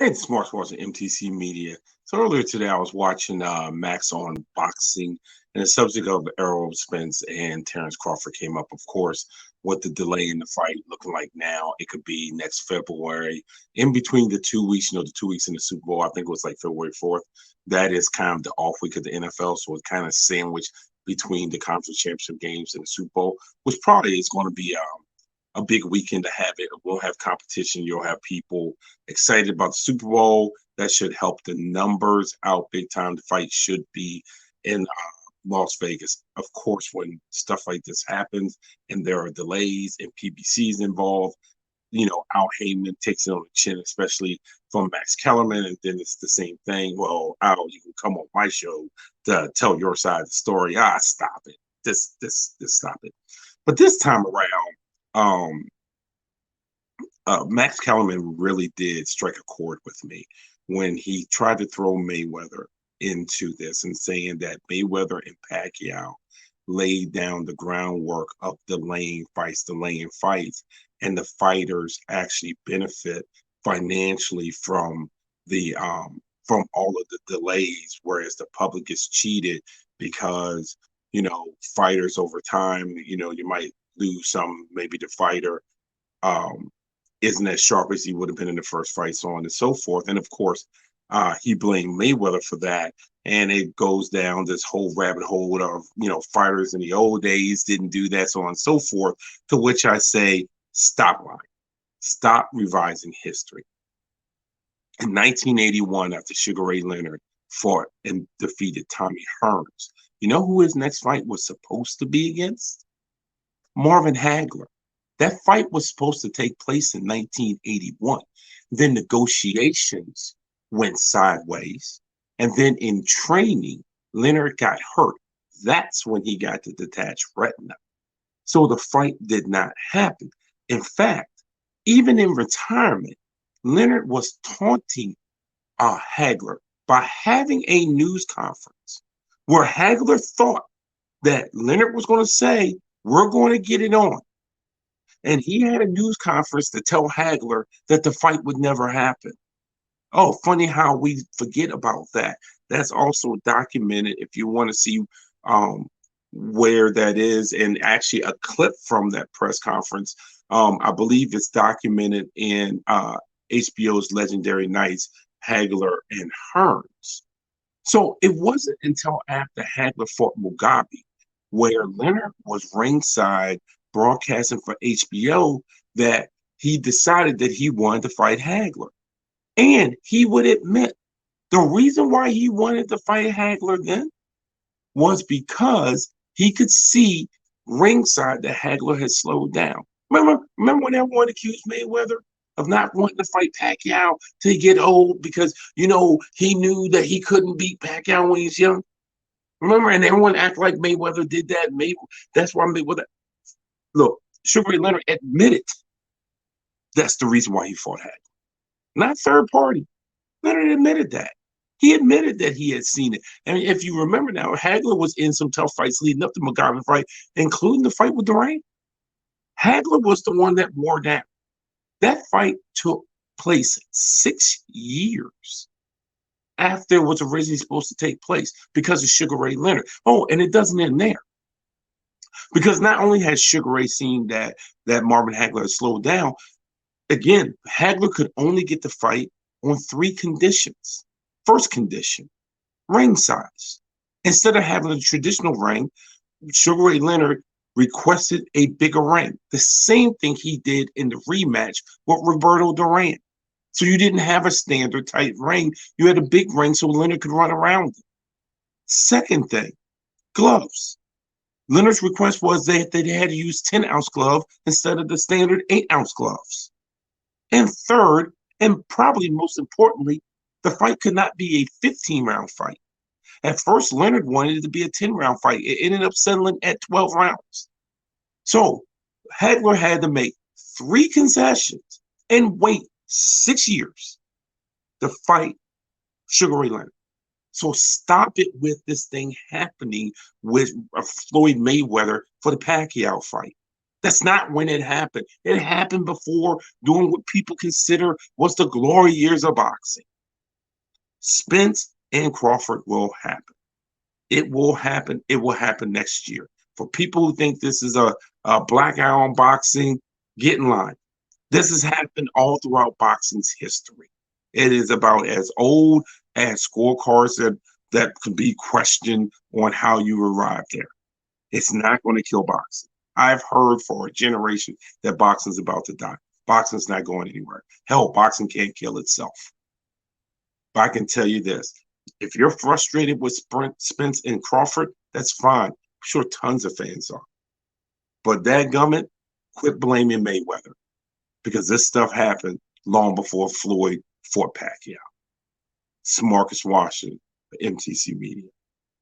Hey, it's Smart Sports and MTC Media. So earlier today, I was watching Max on boxing, and the subject of Errol Spence and Terence Crawford came up. Of course, with the delay in the fight looking like now, it could be next February. In between the 2 weeks, the 2 weeks in the Super Bowl, I think it was like February 4th. That is kind of the off week of the NFL, so it's kind of sandwiched between the conference championship games and the Super Bowl, which probably is going to be a big weekend to have it. We'll have competition. You'll have people excited about the Super Bowl. That should help the numbers out big time. The fight should be in Las Vegas. Of course, when stuff like this happens and there are delays and PBCs involved, Al Heyman takes it on the chin, especially from Max Kellerman, and then it's the same thing. Well, Al, you can come on my show to tell your side of the story. Stop it. This, stop it. But this time around, um, Max Kellerman really did strike a chord with me when he tried to throw Mayweather into this and saying that Mayweather and Pacquiao laid down the groundwork of delaying fights, and the fighters actually benefit financially from all of the delays, whereas the public is cheated because fighters over time, you might lose some, maybe the fighter um, isn't as sharp as he would have been in the first fight, so on and so forth. And of course, he blamed Mayweather for that. And it goes down this whole rabbit hole of, fighters in the old days didn't do that, so on and so forth. To which I say, stop lying. Stop revising history. In 1981, after Sugar Ray Leonard fought and defeated Tommy Hearns, you know who his next fight was supposed to be against? Marvin Hagler. That fight was supposed to take place in 1981. Then negotiations went sideways. And then in training, Leonard got hurt. That's when he got the detached retina. So the fight did not happen. In fact, even in retirement, Leonard was taunting Hagler by having a news conference where Hagler thought that Leonard was going to say, "We're going to get it on." And he had a news conference to tell Hagler that the fight would never happen. Oh, funny how we forget about that. That's also documented if you want to see um, where that is, and actually a clip from that press conference. I believe it's documented in HBO's Legendary Nights, Hagler and Hearns. So it wasn't until after Hagler fought Mugabe, where Leonard was ringside broadcasting for HBO, that he decided that he wanted to fight Hagler. And he would admit the reason why he wanted to fight Hagler then was because he could see ringside that Hagler had slowed down. Remember when everyone accused Mayweather of not wanting to fight Pacquiao till he get old because he knew that he couldn't beat Pacquiao when he was young. Remember, and everyone act like Mayweather did that. Maybe that's why Mayweather. Look, Sugar Ray Leonard admitted that's the reason why he fought Hagler, not third party. Leonard admitted that. He admitted that he had seen it. And if you remember now, Hagler was in some tough fights leading up to Mugabe fight, including the fight with Durant. Hagler was the one that wore down. That fight took place 6 years after it was originally supposed to take place because of Sugar Ray Leonard. Oh, and it doesn't end there. Because not only has Sugar Ray seen that Marvin Hagler had slowed down, again, Hagler could only get the fight on three conditions. First condition, ring size. Instead of having a traditional ring, Sugar Ray Leonard requested a bigger ring. The same thing he did in the rematch with Roberto Duran. So you didn't have a standard tight ring. You had a big ring so Leonard could run around it. Second thing, gloves. Leonard's request was that they had to use 10-ounce glove instead of the standard 8-ounce gloves. And third, and probably most importantly, the fight could not be a 15-round fight. At first, Leonard wanted it to be a 10-round fight. It ended up settling at 12 rounds. So Hagler had to make three concessions and wait 6 years to fight Sugar Ray Leonard. So stop it with this thing happening with Floyd Mayweather for the Pacquiao fight. That's not when it happened. It happened before, during what people consider was the glory years of boxing. Spence and Crawford will happen. It will happen. It will happen next year. For people who think this is a black eye on boxing, get in line. This has happened all throughout boxing's history. It is about as old as scorecards that can be questioned on how you arrived there. It's not going to kill boxing. I've heard for a generation that boxing's about to die. Boxing's not going anywhere. Hell, boxing can't kill itself. But I can tell you this: if you're frustrated with Spence and Crawford, that's fine. I'm sure tons of fans are. But dadgummit, quit blaming Mayweather, because this stuff happened long before Floyd fought Pacquiao. It's Marcus Washington, MTC Media.